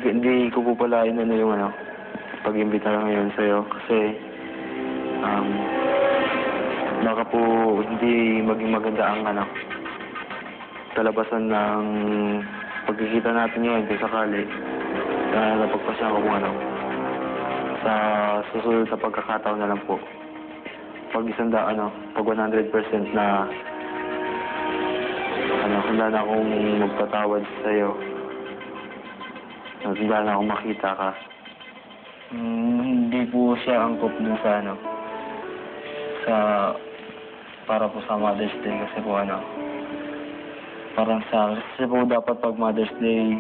hindi ko po pala yung pag-imbita lang ngayon sa'yo kasi baka po hindi maging maganda ang kalabasan ng pagkikita natin ngayon kung sakali na napagpasya ko kung sa susunod na pagkakataon na lang po. Pag 100% na handa na akong magpatawad sa'yo. Handa na akong makita ka. Hindi po siya angkop dun para po sa Mother's Day kasi po parang kasi po dapat pag Mother's Day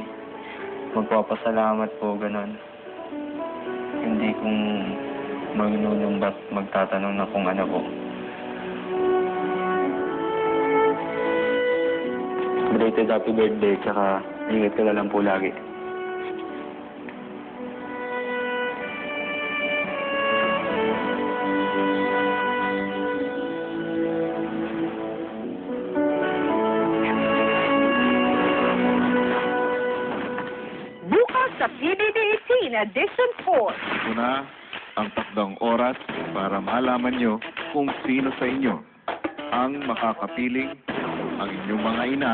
magpapasalamat po, ganun. Hindi kung magnunumbat, magtatanong na kung ano po. Belated happy birthday, tsaka ingat ka na lang po lagi. Bukas sa PBB18 Edition 4. Ito na ang takdang oras para malaman nyo kung sino sa inyo ang makakapiling ang inyong mga ina